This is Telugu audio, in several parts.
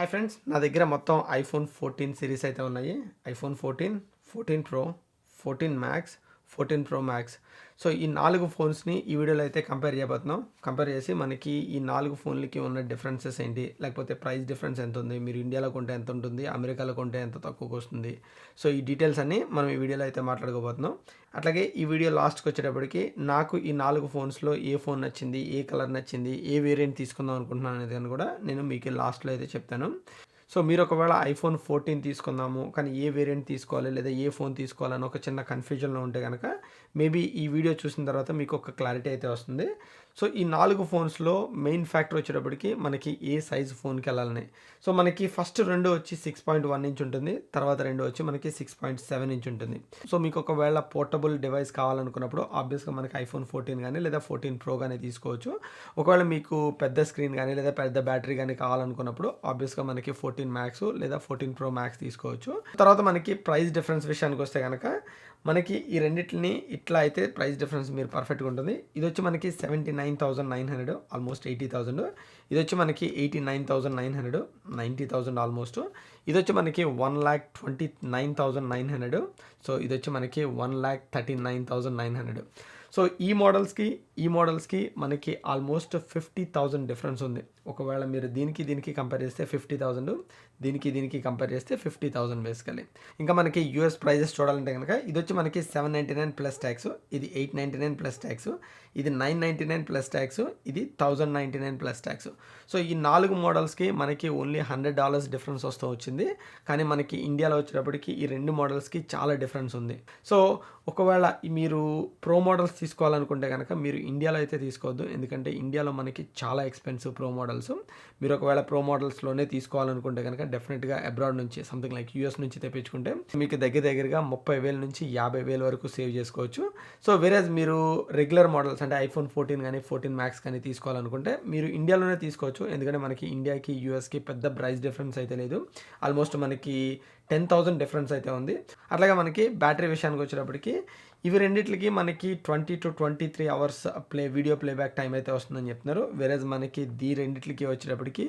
హాయ్ ఫ్రెండ్స్, నా దగ్గర మొత్తం ఐఫోన్ 14 సిరీస్ అయితే ఉన్నాయి. IPhone 14, 14 pro, 14 max, 14 pro max. So ఈ 4 ఫోన్స్ని ఈ వీడియోలో అయితే కంపేర్ చేయబోతున్నాం. కంపేర్ చేసి మనకి ఈ 4 ఫోన్లకి ఉన్న డిఫరెన్సెస్ ఏంటి, లేకపోతే ప్రైస్ డిఫరెన్స్ ఎంత ఉంది, మీరు ఇండియాలో కొంటే ఎంత ఉంటుంది, అమెరికాలో కొంటే ఎంత తక్కువకు వస్తుంది. సో ఈ డీటెయిల్స్ అన్నీ మనం ఈ వీడియోలో అయితే మాట్లాడుకోబోతున్నాం. అట్లాగే ఈ వీడియో లాస్ట్కి వచ్చేటప్పటికి నాకు ఈ 4 ఫోన్స్లో ఏ ఫోన్ నచ్చింది, ఏ కలర్ నచ్చింది, ఏ వేరియంట్ తీసుకుందాం అనుకుంటున్నాను అనేది అని కూడా నేను మీకు లాస్ట్లో అయితే చెప్తాను. సో మీరు ఒకవేళ ఐఫోన్ 14 తీసుకుందాము కానీ ఏ వేరియంట్ తీసుకోవాలి లేదా ఏ ఫోన్ తీసుకోవాలని ఒక చిన్న కన్ఫ్యూజన్లో ఉంటే కనుక మేబీ ఈ వీడియో చూసిన తర్వాత మీకు ఒక క్లారిటీ అయితే వస్తుంది. సో ఈ 4 ఫోన్స్లో మెయిన్ ఫ్యాక్టర్ వచ్చేటప్పటికి మనకి ఏ సైజు ఫోన్కి వెళ్ళాలని. సో మనకి ఫస్ట్ 2 వచ్చి 6.1 ఇంచ్ ఉంటుంది, తర్వాత 2 వచ్చి మనకి 6.7 ఇంచ్ ఉంటుంది. సో మీకు ఒకవేళ పోర్టబుల్ డివైస్ కావాలనుకున్నప్పుడు ఆబ్వియస్గా మనకి ఐఫోన్ 14 కానీ లేదా 14 ప్రో కానీ తీసుకోవచ్చు. ఒకవేళ మీకు పెద్ద స్క్రీన్ కానీ లేదా పెద్ద బ్యాటరీ కానీ కావాలనుకున్నప్పుడు ఆబ్వియస్గా మనకి 14 మ్యాక్స్ లేదా 14 ప్రో మ్యాక్స్ తీసుకోవచ్చు. తర్వాత మనకి ప్రైస్ డిఫరెన్స్ విషయానికి వస్తే కనుక మనకి ఈ రెండింటిని ఇట్లా అయితే ప్రైస్ డిఫరెన్స్ మీరు పర్ఫెక్ట్గా ఉంటుంది. ఇది వచ్చి మనకి 79,900, ఆల్మోస్ట్ 80,000. ఇది వచ్చి మనకి 89,900, 90,000 ఆల్మోస్ట్. ఇది వచ్చి మనకి 1,29,900. సో ఇది వచ్చి మనకి 1,39,900. సో ఈ మోడల్స్కి మనకి ఆల్మోస్ట్ 50,000 డిఫరెన్స్ ఉంది. ఒకవేళ మీరు దీనికి కంపేర్ చేస్తే 50,000, దీనికి కంపేర్ చేస్తే 50,000 బేసికలీ. ఇంకా మనకి యూఎస్ ప్రైజెస్ చూడాలంటే కనుక ఇది వచ్చి మనకి $799 ప్లస్ ట్యాక్స్, ఇది $899 ప్లస్ ట్యాక్స్, ఇది $999 ప్లస్ ట్యాక్స్, ఇది $1,099 ప్లస్ ట్యాక్స్. సో ఈ 4 మోడల్స్కి మనకి ఓన్లీ $100 డిఫరెన్స్ వస్తూ వచ్చింది. కానీ మనకి ఇండియాలో వచ్చేటప్పటికి ఈ 2 మోడల్స్కి చాలా డిఫరెన్స్ ఉంది. సో ఒకవేళ మీరు ప్రో మోడల్స్ తీసుకోవాలనుకుంటే కనుక మీరు ఇండియాలో అయితే తీసుకోవద్దు, ఎందుకంటే ఇండియాలో మనకి చాలా ఎక్స్పెన్సివ్ ప్రో మోడల్స్. మీరు ఒకవేళ ప్రో మోడల్స్లోనే తీసుకోవాలనుకుంటే కనుక డెఫినెట్గా అబ్రాడ్ నుంచి సంథింగ్ లైక్ యూఎస్ నుంచి తెప్పించుకుంటే మీకు దగ్గరగా 30,000 నుంచి 50,000 వరకు సేవ్ చేసుకోవచ్చు. సో వేరేజ్ మీరు రెగ్యులర్ మోడల్స్ అంటే ఐఫోన్ 14 కానీ 14 మ్యాక్స్ కానీ తీసుకోవాలనుకుంటే మీరు ఇండియాలోనే తీసుకోవచ్చు, ఎందుకంటే మనకి ఇండియాకి యూఎస్కి పెద్ద ప్రైస్ డిఫరెన్స్ అయితే లేదు. ఆల్మోస్ట్ మనకి 10,000 డిఫరెన్స్ అయితే ఉంది. అట్లాగే మనకి బ్యాటరీ విషయానికి వచ్చేటప్పటికి ఇవి రెండిట్లకి మనకి 20 to 23 hours video playback time అయితే వస్తుందని చెప్తున్నారు. వేరేజ్ మనకి రెండిట్లకి వచ్చేటప్పటికి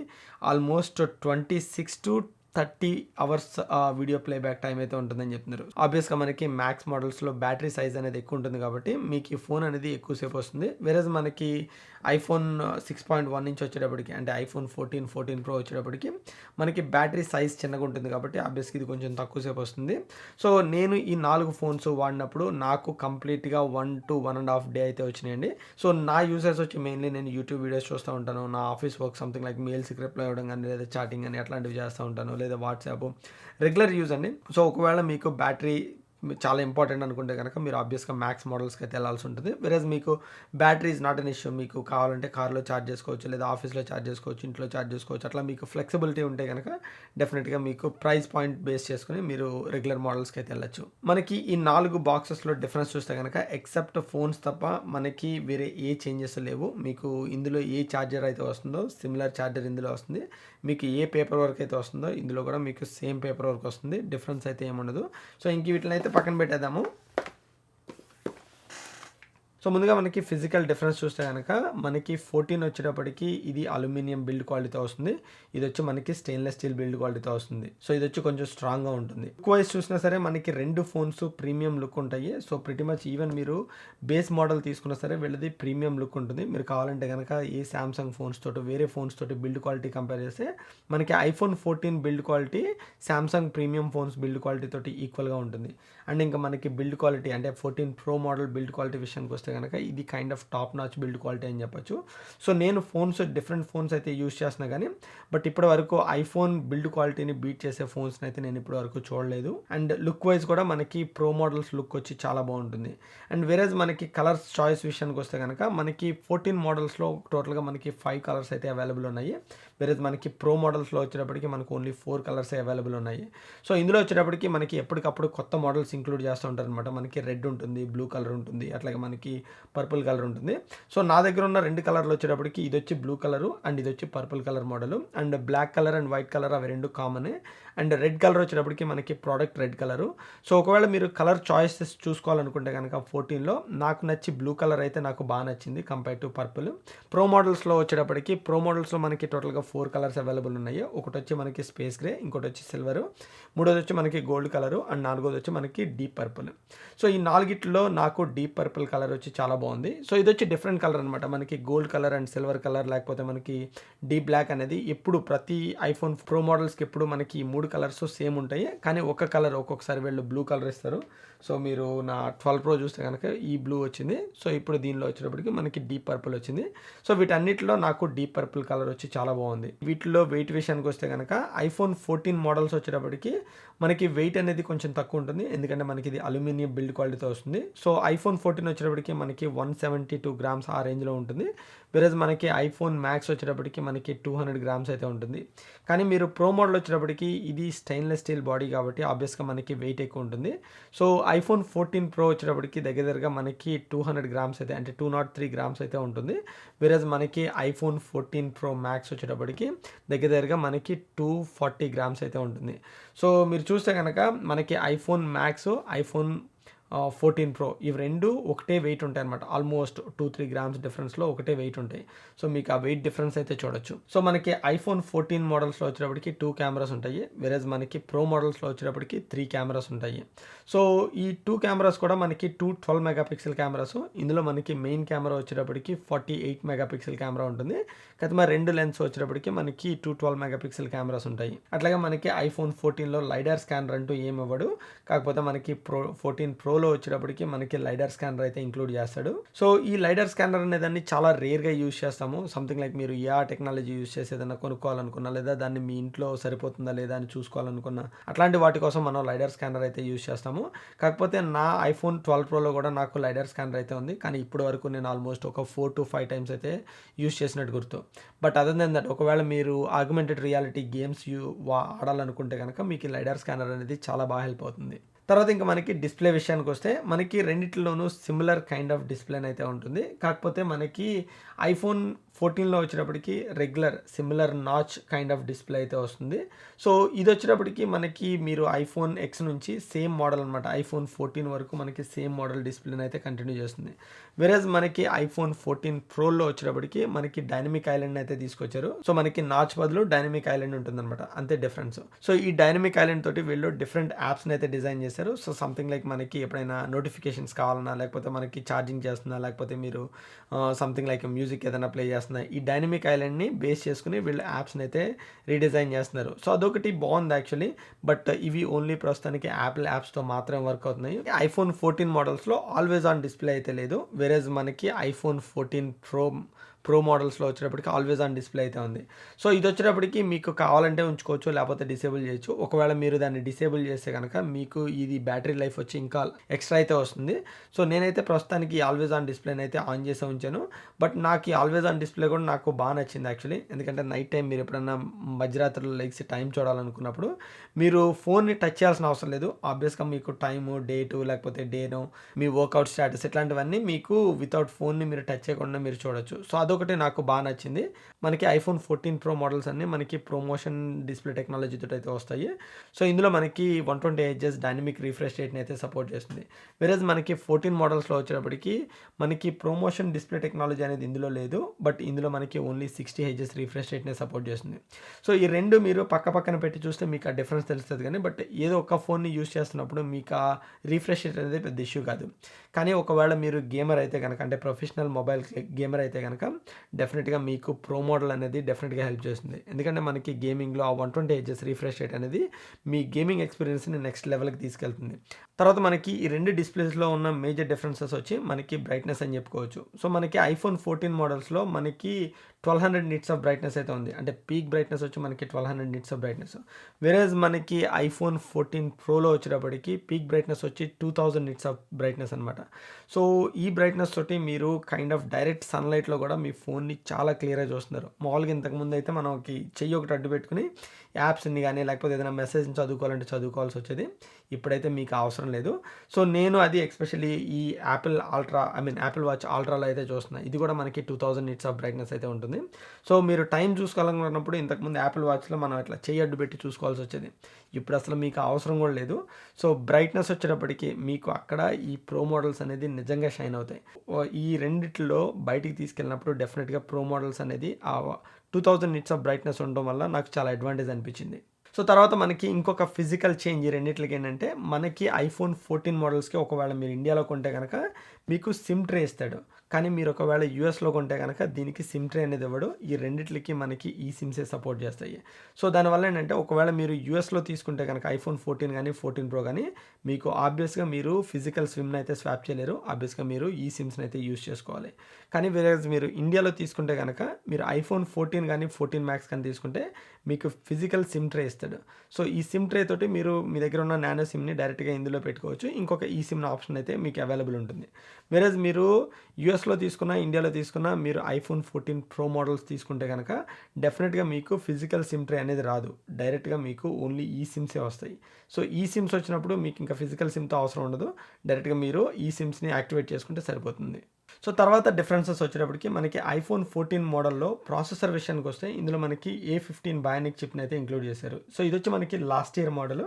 almost 26 to 30 hours video playback time అయితే ఉంటుందని చెప్తున్నారు. ఆబ్వియస్గా మనకి మ్యాక్స్ మోడల్స్లో బ్యాటరీ సైజ్ అనేది ఎక్కువ ఉంటుంది కాబట్టి మీకు ఈ ఫోన్ అనేది ఎక్కువసేపు వస్తుంది. వేరేజ్ మనకి ఐఫోన్ 6.1 ఇంచ్ వచ్చేటప్పటికి అంటే ఐఫోన్ 14 ప్రో వచ్చేటప్పటికి మనకి బ్యాటరీ సైజ్ చిన్నగా ఉంటుంది కాబట్టి ఆబ్వియస్గా ఇది కొంచెం తక్కువసేపు వస్తుంది. సో నేను ఈ 4 ఫోన్స్ వాడినప్పుడు నాకు కంప్లీట్గా 1 to 1.5 డే అయితే వచ్చినాయండి. సో నా యూజర్స్ వచ్చి మెయిన్లీ నేను యూట్యూబ్ వీడియోస్ చూస్తూ ఉంటాను, నా ఆఫీస్ వర్క్ సంథింగ్ లైక్ మెయిల్స్కి రిప్లై అవ్వడం కానీ లేదా చాటింగ్ కానీ అట్లాంటివి చేస్తూ ఉంటాను, లేదా వాట్సాప్ రెగ్యులర్ యూజ్ అండి. సో ఒకవేళ మీకు బ్యాటరీ చాలా ఇంపార్టెంట్ అనుకుంటే కనుక మీరు ఆబ్వియస్గా మ్యాక్స్ మోడల్స్కి అయితే వెళ్ళాల్సి ఉంటుంది. వేరేజ్ మీకు battery is not an issue, మీకు కావాలంటే కార్లో ఛార్జ్ చేసుకోవచ్చు, లేదా ఆఫీస్లో ఛార్జ్ చేసుకోవచ్చు, ఇంట్లో ఛార్జ్ చేసుకోవచ్చు. అట్లా మీకు ఫ్లెక్సిబిలిటీ ఉంటే కనుక డెఫినెట్గా మీకు ప్రైస్ పాయింట్ బేస్ చేసుకుని మీరు రెగ్యులర్ మోడల్స్కి అయితే వెళ్ళచ్చు. మనకి ఈ 4 బాక్సెస్లో డిఫరెన్స్ చూస్తే కనుక ఎక్సెప్ట్ ఫోన్స్ తప్ప మనకి వేరే ఏ చేంజెస్ లేవు. మీకు ఇందులో ఏ ఛార్జర్ అయితే వస్తుందో సిమిలర్ ఛార్జర్ ఇందులో వస్తుంది. మీకు ఏ పేపర్ వర్క్ అయితే వస్తుందో ఇందులో కూడా మీకు సేమ్ పేపర్ వర్క్ వస్తుంది. డిఫరెన్స్ అయితే ఏముండదు. సో ఇంక వీటిని అయితే పక్కన పెట్టేద్దాము. సో ముందుగా మనకి ఫిజికల్ డిఫరెన్స్ చూస్తే కనుక మనకి 14 వచ్చేటప్పటికి ఇది అల్యూమినియం బిల్డ్ క్వాలిటీతో వస్తుంది, ఇది వచ్చి మనకి స్టెయిన్లెస్ స్టీల్ బిల్డ్ క్వాలిటీతో వస్తుంది. సో ఇది వచ్చి కొంచెం స్ట్రాంగ్గా ఉంటుంది. లుక్ వైజ్ చూసినా సరే మనకి 2 ఫోన్స్ ప్రీమియం లుక్ ఉంటాయి. సో ప్రిటీ మచ్ ఈవెన్ మీరు బేస్ మోడల్ తీసుకున్నా సరే వీళ్ళది ప్రీమియం లుక్ ఉంటుంది. మీరు కావాలంటే కనుక ఏ శాంసంగ్ ఫోన్స్ తోటి వేరే ఫోన్స్ తోటి బిల్డ్ క్వాలిటీ కంపేర్ చేస్తే మనకి iPhone 14 build quality Samsung premium phones build quality తోటి ఈక్వల్గా ఉంటుంది. అండ్ ఇంకా మనకి బిల్డ్ క్వాలిటీ అంటే 14 ప్రో మోడల్ బిల్డ్ క్వాలిటీ విషయానికి వస్తే కనుక ఇది kind of top notch build quality అని చెప్పొచ్చు. సో నేను డిఫరెంట్ ఫోన్స్ అయితే యూజ్ చేస్తున్నా కానీ బట్ ఇప్పటి వరకు ఐఫోన్ బిల్డ్ క్వాలిటీని బీట్ చేసే ఫోన్స్ని అయితే నేను ఇప్పటి వరకు చూడలేదు. అండ్ లుక్ వైజ్ కూడా మనకి ప్రో మోడల్స్ లుక్ వచ్చి చాలా బాగుంటుంది. అండ్ వేరేజ్ మనకి కలర్స్ చాయిస్ విషయానికి వస్తే కనుక మనకి 14 మోడల్స్లో టోటల్గా మనకి 5 కలర్స్ అయితే అవైలబుల్ ఉన్నాయి. వేరేజ్ మనకి ప్రో మోడల్స్లో వచ్చేటప్పటికి మనకు ఓన్లీ 4 కలర్స్ అవైలబుల్ ఉన్నాయి. సో ఇందులో వచ్చేటప్పటికి మనకి ఎప్పటికప్పుడు కొత్త మోడల్స్ ఇంక్లూడ్ చేస్తూ ఉంటారు అనమాట. మనకి రెడ్ ఉంటుంది, బ్లూ కలర్ ఉంటుంది, అట్లాగే మనకి పర్పుల్ కలర్ ఉంటుంది. సో నా దగ్గర ఉన్న 2 కలర్లు వచ్చేటప్పటికి ఇది వచ్చి బ్లూ కలరు అండ్ ఇది వచ్చి purple colour model. And black colour and white colour అవి 2 కామనే. అండ్ రెడ్ కలర్ వచ్చేటప్పటికి మనకి ప్రోడక్ట్ రెడ్ కలరు. సో ఒకవేళ మీరు కలర్ చాయిసెస్ చూసుకోవాలనుకుంటే కనుక 14లో నాకు నచ్చి బ్లూ కలర్ అయితే నాకు బాగా నచ్చింది కంపేర్ టు పర్పుల్. ప్రో మోడల్స్లో వచ్చేటప్పటికి ప్రో మోడల్స్లో మనకి టోటల్గా 4 కలర్స్ అవైలబుల్ ఉన్నాయి. ఒకటి వచ్చి మనకి స్పేస్ గ్రే, ఇంకోటి వచ్చి సిల్వర్, మూడోది వచ్చి మనకి గోల్డ్ కలరు, అండ్ నాలుగోది వచ్చి మనకి డీప్ పర్పుల్. సో ఈ నాలుగిట్లో నాకు డీప్ పర్పుల్ కలర్ వచ్చి చాలా బాగుంది. సో ఇది వచ్చి డిఫరెంట్ కలర్ అనమాట. మనకి gold colour and silver colour లేకపోతే మనకి డీప్ బ్లాక్ అనేది ఎప్పుడు ప్రతి ఐఫోన్ ప్రో మోడల్స్కి ఎప్పుడు మనకి ఈ 3 కలర్స్ సేమ్ ఉంటాయి. కానీ ఒక కలర్ ఒక్కొక్కసారి వీళ్ళు బ్లూ కలర్ ఇస్తారు. సో మీరు నా 12 Pro చూస్తే కనుక ఈ బ్లూ వచ్చింది. సో ఇప్పుడు దీనిలో వచ్చేటప్పటికి మనకి డీప్ పర్పుల్ వచ్చింది. సో వీటన్నిటిలో నాకు డీప్ పర్పుల్ కలర్ వచ్చి చాలా బాగుంది. వీటిలో వెయిట్ విషయానికి వస్తే కనుక ఐఫోన్ 14 మోడల్స్ వచ్చేటప్పటికి మనకి వెయిట్ అనేది కొంచెం తక్కువ ఉంటుంది. ఎందుకంటే మనకి ఇది అల్యూమినియం బిల్డ్ క్వాలిటీతో వస్తుంది. సో ఐఫోన్ 14 వచ్చేటప్పటికి మనకి 172 గ్రామ్స్ ఆ రేంజ్లో ఉంటుంది. వేరేజ్ మనకి ఐఫోన్ మ్యాక్స్ వచ్చేటప్పటికి మనకి 200 గ్రామ్స్ అయితే ఉంటుంది. కానీ మీరు ప్రో మోడల్ వచ్చేటప్పటికి ఇది స్టెయిన్లెస్ స్టీల్ బాడీ కాబట్టి ఆబ్వియస్గా మనకి వెయిట్ ఎక్కువ ఉంటుంది. సో ఐఫోన్ 14 Pro వచ్చేటప్పటికి దగ్గరగా మనకి 200 గ్రామ్స్ అయితే, అంటే 203 గ్రామ్స్ అయితే ఉంటుంది. వేరేజ్ మనకి ఐఫోన్ 14 Pro మ్యాక్స్ వచ్చేటప్పటికి దగ్గరగా మనకి 240 గ్రామ్స్ అయితే ఉంటుంది. సో మీరు చూస్తే కనుక మనకి ఐఫోన్ మ్యాక్స్, ఐఫోన్ 14 Pro ఇవి రెండు ఒకటే వెయిట్ ఉంటాయి అనమాట. ఆల్మోస్ట్ 2-3 గ్రామ్స్ డిఫరెన్స్లో ఒకటే వెయిట్ ఉంటాయి. సో మీకు ఆ వెయిట్ డిఫరెన్స్ అయితే చూడొచ్చు. సో మనకి ఐఫోన్ 14 మోడల్స్లో వచ్చేటప్పటికి 2 కెమెరాస్ ఉంటాయి. వేరేజ్ మనకి ప్రో మోడల్స్లో వచ్చేటప్పటికి 3 కెమెరాస్ ఉంటాయి. సో ఈ 2 కెమెరాస్ కూడా మనకి 12 మెగాపిక్సెల్ కెమెరాస్. ఇందులో మనకి మెయిన్ కెమెరా వచ్చేటప్పటికి 48 మెగాపిక్సెల్ కెమెరా ఉంటుంది. అయితే మరి రెండు లెన్స్ వచ్చేటప్పటికి మనకి 12 మెగాపిక్సెల్ కెమెరాస్ ఉంటాయి. అట్లాగే మనకి ఐఫోన్ 14లో లైడార్ స్కానర్ అంటూ ఏమి ఇవ్వడు. కాకపోతే మనకి 14 Pro వచ్చేటప్పటికి మనకి లైడార్ స్కానర్ అయితే ఇంక్లూడ్ చేస్తాడు. సో ఈ లైడార్ స్కానర్ అనేదాన్ని చాలా రేర్గా యూజ్ చేస్తాము. సంథింగ్ లైక్ మీరు ఏ టెక్నాలజీ యూజ్ చేసి ఏదైనా కొనుక్కోవాలనుకున్నా, లేదా దాన్ని మీ ఇంట్లో సరిపోతుందా లేదా అని చూసుకోవాలనుకున్నా, అట్లాంటి వాటి కోసం మనం లైడార్ స్కానర్ అయితే యూజ్ చేస్తాము. కాకపోతే నా ఐఫోన్ 12 Proలో కూడా నాకు లైడార్ స్కానర్ అయితే ఉంది. కానీ ఇప్పటి వరకు నేను ఆల్మోస్ట్ ఒక 4 to 5 టైమ్స్ అయితే యూజ్ చేసినట్టు గుర్తు. బట్ అదర్ దెన్ దట్ ఒకవేళ మీరు ఆగ్మెంటెడ్ రియాలిటీ గేమ్స్ ఆడాలనుకుంటే కనుక మీకు లైడార్ స్కానర్ అనేది చాలా బాగా హెల్ప్ అవుతుంది. తర్వాత ఇంకా మనకి డిస్ప్లే విషయానికి వస్తే మనకి రెండిట్లోనూ సిమిలర్ కైండ్ ఆఫ్ డిస్ప్లేన్ అయితే ఉంటుంది. కాకపోతే మనకి ఐఫోన్ 14లో వచ్చేటప్పటికి regular similar notch kind of display అయితే వస్తుంది. సో ఇది వచ్చేటప్పటికి మనకి మీరు ఐఫోన్ X నుంచి సేమ్ మోడల్ అనమాట. ఐఫోన్ 14 వరకు మనకి సేమ్ మోడల్ డిస్ప్లేని అయితే కంటిన్యూ చేస్తుంది. వేరేజ్ మనకి ఐఫోన్ 14 Proలో వచ్చేటప్పటికి మనకి డైనమిక్ ఐలాండ్ అయితే తీసుకొచ్చారు. సో మనకి నాచ్ బదులు డైనమిక్ ఐలాండ్ ఉంటుందన్నమాట. అంతే డిఫరెన్స్. సో ఈ డైనమిక్ ఐలాండ్ తోటి వీళ్ళు డిఫరెంట్ యాప్స్ని అయితే డిజైన్ చేశారు. సో సంథింగ్ లైక్ మనకి ఎప్పుడైనా నోటిఫికేషన్స్ కావాలన్నా, లేకపోతే మనకి ఛార్జింగ్ చేస్తున్నా, లేకపోతే మీరు సంథింగ్ లైక్ మ్యూజిక్ ఏదైనా ప్లే చేస్తున్నా, ఈ డైనమిక్ ఐలాండ్ని బేస్ చేసుకుని వీళ్ళు యాప్స్ని అయితే రీడిజైన్ చేస్తున్నారు. సో అదొకటి బాగుంది యాక్చువల్లీ. బట్ ఇవి ఓన్లీ ప్రస్తుతానికి యాపిల్ యాప్స్తో మాత్రమే వర్క్ అవుతున్నాయి. ఐఫోన్ 14 మోడల్స్లో ఆల్వేస్ ఆన్ డిస్ప్లే అయితే లేదు. వేరేజ్ మనకి ఐఫోన్ 14 ప్రో మోడల్స్లో వచ్చేటప్పటికి ఆల్వేస్ ఆన్ డిస్ప్లే అయితే ఉంది. సో ఇది వచ్చేటప్పటికి మీకు కావాలంటే ఉంచుకోవచ్చు, లేకపోతే డిసేబుల్ చేయొచ్చు. ఒకవేళ మీరు దాన్ని డిసేబుల్ చేస్తే కనుక మీకు ఇది బ్యాటరీ లైఫ్ వచ్చి ఇంకా ఎక్స్ట్రా అయితే వస్తుంది. సో నేనైతే ప్రస్తుతానికి ఆల్వేస్ ఆన్ డిస్ప్లేని అయితే ఆన్ చేసి ఉంచాను. బట్ నాకు ఈ ఆల్వేస్ ఆన్ డిస్ప్లే కూడా నాకు బాగా నచ్చింది యాక్చువల్లీ. ఎందుకంటే నైట్ టైం మీరు ఎప్పుడన్నా మధ్యరాత్రులు లెగ్సి టైం చూడాలనుకున్నప్పుడు మీరు ఫోన్ని టచ్ చేయాల్సిన అవసరం లేదు. ఆబ్వియస్గా మీకు టైము, డేటు, లేకపోతే డేను, మీ వర్కౌట్ స్టాటస్ ఇట్లాంటివన్నీ మీకు వితౌట్ ఫోన్ని మీరు టచ్ చేయకుండా మీరు చూడొచ్చు. సో అదొకటి నాకు బాగా నచ్చింది. మనకి ఐఫోన్ 14 Pro మోడల్స్ అన్నీ మనకి ప్రమోషన్ డిస్ప్లే టెక్నాలజీతో అయితే వస్తాయి. సో ఇందులో మనకి 120Hz డైనమిక్ రిఫ్రెష్ రేట్ని అయితే సపోర్ట్ చేస్తుంది. వేరేజ్ మనకి 14 మోడల్స్లో వచ్చేటప్పటికి మనకి ప్రమోషన్ డిస్ప్లే టెక్నాలజీ అనేది ఇందులో లేదు. బట్ ఇందులో మనకి ఓన్లీ 60Hz రిఫ్రెష్ రేట్నే సపోర్ట్ చేస్తుంది. సో ఈ రెండు మీరు పక్కన పెట్టి చూస్తే మీకు ఆ డిఫరెన్స్ తెలుస్తుంది. కానీ బట్ ఏదో ఒక ఫోన్ని యూజ్ చేస్తున్నప్పుడు మీకు ఆ రిఫ్రెష్ రేట్ అనేది పెద్ద ఇష్యూ కాదు. కానీ ఒకవేళ మీరు గేమర్ అయితే కనుక, అంటే ప్రొఫెషనల్ మొబైల్ గేమర్ అయితే కనుక డెఫినెట్గా మీకు ప్రో మోడల్ అనేది డెఫినెట్గా హెల్ప్ చేస్తుంది. ఎందుకంటే మనకి గేమింగ్లో ఆ 120Hz రిఫ్రెష్ రేట్ అనేది మీ గేమింగ్ ఎక్స్పీరియన్స్ని నెక్స్ట్ లెవెల్కి తీసుకెళ్తుంది. తర్వాత మనకి ఈ రెండు డిస్ప్లేస్లో ఉన్న మేజర్ డిఫరెన్సెస్ వచ్చి మనకి బ్రైట్నెస్ అని చెప్పుకోవచ్చు. సో మనకి ఐఫోన్ 14 మోడల్స్లో మనకి 1200 నిట్స్ ఆఫ్ బ్రైట్నెస్ అయితే ఉంది. అంటే పీక్ బ్రైట్నెస్ వచ్చి మనకి 1200 నిట్స్ ఆఫ్ బ్రైట్నెస్. వేరేజ్ మనకి ఐఫోన్ 14 Proలో వచ్చేటప్పటికి పీక్ బ్రైట్నెస్ వచ్చి 2000 నిట్స్ ఆఫ్ బ్రైట్నెస్ అనమాట. సో ఈ బ్రైట్నెస్ తోటి మీరు కైండ్ ఆఫ్ డైరెక్ట్ సన్లైట్లో కూడా మీ ఫోన్ని చాలా క్లియర్గా చూస్తున్నారు. మామూలుగా ఇంతకుముందు అయితే మనకి చెయ్యి ఒకటి అడ్డు పెట్టుకుని యాప్స్ని కానీ లేకపోతే ఏదైనా మెసేజ్ని చదువుకోవాలంటే చదువుకోవాల్సి వచ్చేది. ఇప్పుడైతే మీకు అవసరం లేదు. సో నేను అది ఎస్పెషల్లీ ఈ యాపిల్ వాచ్ ఆల్ట్రాలో అయితే చూస్తున్నాను. ఇది కూడా మనకి 2000 నిట్స్ ఆఫ్ బ్రైట్నెస్ అయితే ఉంటుంది. ఉంటుంది. సో మీరు టైం చూసుకోవాలనుకున్నప్పుడు ఇంతకుముందు యాపిల్ వాచ్లో మనం ఇట్లా చెయ్యి అడ్డు పెట్టి చూసుకోవాల్సి వచ్చేది. ఇప్పుడు అసలు మీకు అవసరం కూడా లేదు. సో బ్రైట్నెస్ వచ్చేటప్పటికి మీకు అక్కడ ఈ ప్రో మోడల్స్ అనేది నిజంగా షైన్ అవుతాయి. ఈ రెండిట్లో బయటికి తీసుకెళ్ళినప్పుడు డెఫినెట్గా ప్రో మోడల్స్ అనేది ఆ 2000 నిట్స్ ఆఫ్ బ్రైట్నెస్ ఉండడం వల్ల నాకు చాలా అడ్వాంటేజ్ అనిపించింది. సో తర్వాత మనకి ఇంకొక ఫిజికల్ చేంజ్ ఈ రెండిట్లకి ఏంటంటే, మనకి ఐఫోన్ 14 మోడల్స్కి ఒకవేళ మీరు ఇండియాలో కొంటే కనుక మీకు సిమ్ ట్రే ఇస్తాడు. కానీ మీరు ఒకవేళ యూఎస్లో కొంటే కనుక దీనికి సిమ్ ట్రే అనేది ఇవ్వడు. ఈ రెండిట్లకి మనకి ఈ సిమ్సే సపోర్ట్ చేస్తాయి. సో దానివల్ల ఏంటంటే, ఒకవేళ మీరు యూఎస్లో తీసుకుంటే కనుక ఐఫోన్ 14 కానీ 14 ప్రో కానీ మీకు ఆబ్వియస్గా మీరు ఫిజికల్ సిమ్ని అయితే స్వాప్ చేయలేరు. ఆబ్వియస్గా మీరు ఈ సిమ్స్ని అయితే యూస్ చేసుకోవాలి. కానీ వేరేజ్ మీరు ఇండియాలో తీసుకుంటే కనుక మీరు ఐఫోన్ 14 కానీ 14 మ్యాక్స్ కానీ తీసుకుంటే మీకు ఫిజికల్ సిమ్ ట్రే ఇస్తాడు. సో ఈ సిమ్ ట్రే తోటి మీరు మీ దగ్గర ఉన్న నానో సిమ్ని డైరెక్ట్గా ఇందులో పెట్టుకోవచ్చు. ఇంకొక ఈ సిమ్ ఆప్షన్ అయితే మీకు అవైలబుల్ ఉంటుంది. వేరేజ్ మీరు యూఎస్లో తీసుకున్నా ఇండియాలో తీసుకున్నా మీరు ఐఫోన్ 14 ప్రో మోడల్స్ తీసుకుంటే కనుక డెఫినెట్గా మీకు ఫిజికల్ సిమ్ ట్రే అనేది రాదు. డైరెక్ట్గా మీకు ఓన్లీ ఈ సిమ్సే వస్తాయి. సో ఈ సిమ్స్ వచ్చినప్పుడు మీకు ఇంకా ఫిజికల్ సిమ్తో అవసరం ఉండదు. డైరెక్ట్గా మీరు ఈ సిమ్స్ని యాక్టివేట్ చేసుకుంటే సరిపోతుంది. సో తర్వాత డిఫరెన్సెస్ వచ్చేటప్పటికి మనకి ఐఫోన్ 14 మోడల్లో ప్రాసెసర్ విషయానికి వస్తే ఇందులో మనకి A15 బయానిక్ చిప్ని అయితే ఇంక్లూడ్ చేశారు. సో ఇది వచ్చి మనకి లాస్ట్ ఇయర్ మోడల్.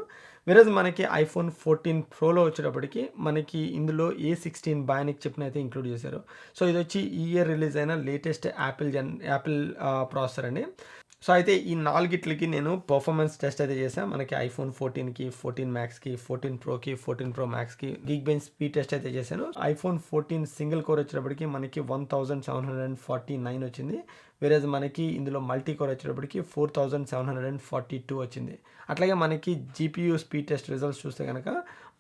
వేరేజ్ మనకి ఐఫోన్ 14 ప్రోలో వచ్చేటప్పటికి మనకి ఇందులో A16 బయానిక్ చిప్ని అయితే ఇంక్లూడ్ చేశారు. సో ఇది వచ్చి ఈ ఇయర్ రిలీజ్ అయిన లేటెస్ట్ యాపిల్ ప్రాసెసర్ అండి. సో అయితే ఈ నాలుగిట్లకి నేను పర్ఫార్మెన్స్ టెస్ట్ అయితే చేశాను. మనకి ఐఫోన్ 14కి 14 మ్యాక్స్కి 14 ప్రోకి 14 ప్రో మ్యాక్స్కి గీక్ బెంచ్ స్పీడ్ టెస్ట్ అయితే చేశాను. ఐఫోన్ 14 సింగిల్ కోర్ వచ్చేటప్పటికి మనకి 1749 వచ్చింది. వేరేజ్ మనకి ఇందులో మల్టీ కోర్ వచ్చేటప్పటికి 4742 వచ్చింది. అట్లాగే మనకి జీపీయూ స్పీడ్ టెస్ట్ రిజల్ట్స్ చూస్తే కనుక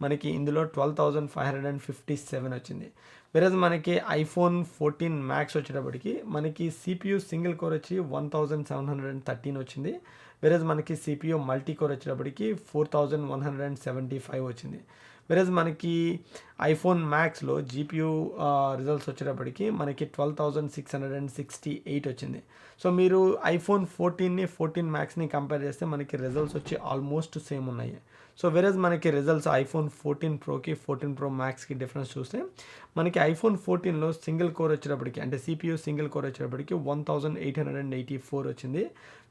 మనకి ఇందులో 12,557 వచ్చింది. వేరేజ్ మనకి ఐఫోన్ 14 మ్యాక్స్ వచ్చేటప్పటికి మనకి సిపియూ సింగిల్ కోర్ వచ్చి 1713 వచ్చింది. వేరేజ్ మనకి సిపియూ మల్టీ కోర్ వచ్చేటప్పటికి 4175 వచ్చింది. వేరేజ్ మనకి ఐఫోన్ మ్యాక్స్లో జీపీయూ రిజల్ట్స్ వచ్చేటప్పటికి మనకి 12,668 వచ్చింది. సో మీరు ఐఫోన్ 14 మ్యాక్స్ని కంపేర్ చేస్తే మనకి రిజల్ట్స్ వచ్చి ఆల్మోస్ట్ సేమ్ ఉన్నాయి. సో వేరేజ్ మనకి రిజల్ట్స్ ఐఫోన్ 14 ప్రోకి 14 ప్రో మ్యాక్స్కి డిఫరెన్స్ చూస్తే మనకి ఐఫోన్ 14లో సింగిల్ కోర్ వచ్చేటప్పటికి అంటే సిపియూ సింగిల్ కోర్ వచ్చేటప్పటికి 1884 వచ్చింది.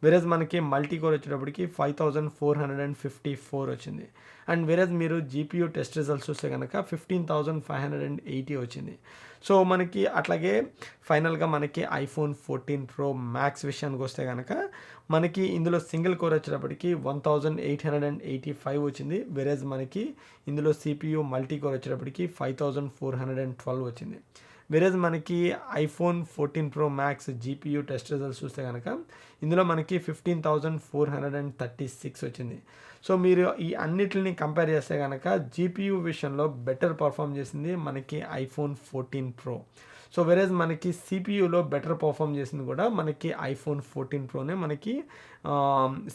వేరేజ్ మనకి మల్టీ కోర్ వచ్చేటప్పటికి 5454 వచ్చింది. అండ్ వేరేజ్ మీరు జీపీయూ టెస్ట్ రిజల్ట్స్ చూస్తే కనుక 15,580 వచ్చింది. సో మనకి అట్లాగే ఫైనల్గా మనకి ఐఫోన్ 14 ప్రో మ్యాక్స్ విషయానికి వస్తే కనుక మనకి ఇందులో సింగిల్ కోర్ వచ్చేటప్పటికి 1885 వచ్చింది. వేరేజ్ మనకి ఇందులో సిపియూ మల్టీ కోర్ వచ్చేటప్పటికి 5412 వచ్చింది. వేరేజ్ మనకి iPhone 14 pro max GPU test results చూస్తే కనుక ఇందులో మనకి 15,436 వచ్చింది. సో మీరు ఈ అన్నిటిని కంపేర్ చేస్తే కనుక జీపీయూ విషయంలో బెటర్ పర్ఫామ్ చేసింది మనకి ఐఫోన్ 14 ప్రో. సో వేరేజ్ మనకి సిపియూలో బెటర్ పర్ఫామ్ చేసింది కూడా మనకి ఐఫోన్ 14 ప్రోనే మనకి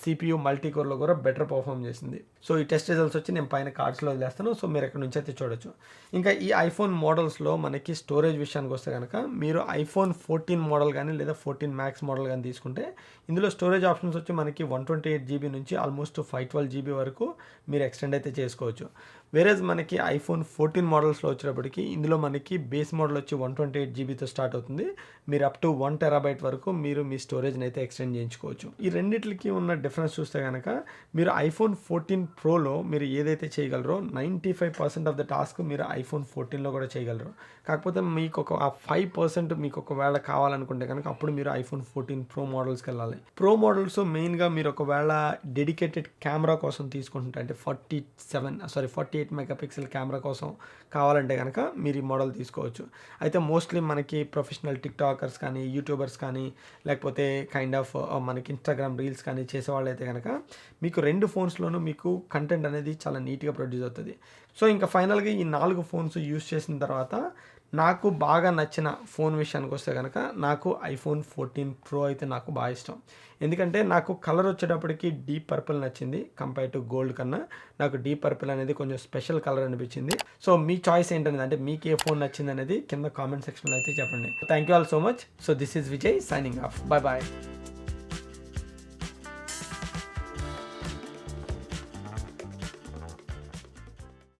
సిపియూ మల్టీ కోర్లో కూడా బెటర్ పర్ఫామ్ చేసింది. సో ఈ టెస్ట్ రిజల్ట్స్ వచ్చి నేను పైన కార్డ్స్లో వదిలేస్తాను. సో మీరు ఎక్కడి నుంచి అయితే చూడొచ్చు. ఇంకా ఈ ఐఫోన్ మోడల్స్లో మనకి స్టోరేజ్ విషయానికి వస్తే కనుక మీరు ఐఫోన్ 14 మోడల్ కానీ లేదా 14 మ్యాక్స్ మోడల్ కానీ తీసుకుంటే ఇందులో స్టోరేజ్ ఆప్షన్స్ వచ్చి మనకి 128 GB నుంచి ఆల్మోస్ట్ 512 GB వరకు మీరు ఎక్స్టెండ్ అయితే చేసుకోవచ్చు. వేరేజ్ మనకి ఐఫోన్ 14 మోడల్స్లో వచ్చేటప్పటికి ఇందులో మనకి బేస్ మోడల్ వచ్చి 128 GBతో స్టార్ట్ అవుతుంది. మీరు అప్ టు 1 TB వరకు మీరు మీ స్టోరేజ్ని అయితే ఎక్స్టెండ్ చేయించుకోవచ్చు. ఈ రెండిట్లకి ఉన్న డిఫరెన్స్ చూస్తే కనుక మీరు ఐఫోన్ 14 ప్రోలో మీరు ఏదైతే చేయగలరో 95% ఆఫ్ ద టాస్క్ మీరు ఐఫోన్ 14లో కూడా చేయగలరు. కాకపోతే మీకు ఒక 5% మీకు ఒకవేళ కావాలనుకుంటే కనుక అప్పుడు మీరు ఐఫోన్ 14 ప్రో మోడల్స్కి వెళ్ళాలి. ప్రో మోడల్స్ మెయిన్గా మీరు ఒకవేళ డెడికేటెడ్ కెమెరా కోసం తీసుకుంటుంటే అంటే 48 మెగాపిక్సెల్ కెమెరా కోసం కావాలంటే కనుక మీరు ఈ మోడల్ తీసుకోవచ్చు. అయితే మోస్ట్లీ మనకి ప్రొఫెషనల్ టిక్టాకర్స్ కానీ యూట్యూబర్స్ కానీ లేకపోతే కైండ్ ఆఫ్ మనకి ఇన్స్టాగ్రామ్ రీల్స్ కానీ చేసేవాళ్ళు అయితే కనుక మీకు 2 ఫోన్స్లోనూ మీకు కంటెంట్ అనేది చాలా నీట్గా ప్రొడ్యూస్ అవుతుంది. సో ఇంకా ఫైనల్గా ఈ 4 ఫోన్స్ యూస్ చేసిన తర్వాత నాకు బాగా నచ్చిన ఫోన్ విషయానికి వస్తే కనుక నాకు ఐఫోన్ 14 ప్రో అయితే నాకు బాగా ఇష్టం. ఎందుకంటే నాకు కలర్ వచ్చేటప్పటికి డీప్ పర్పుల్ నచ్చింది కంపేర్ టు గోల్డ్ కన్నా. నాకు డీప్ పర్పుల్ అనేది కొంచెం స్పెషల్ కలర్ అనిపించింది. సో మీ చాయిస్ ఏంటనేది అంటే మీకు ఏ ఫోన్ నచ్చింది అనేది కింద కామెంట్ సెక్షన్లో అయితే చెప్పండి. Thank you all so much. So this is Vijay signing off. Bye bye.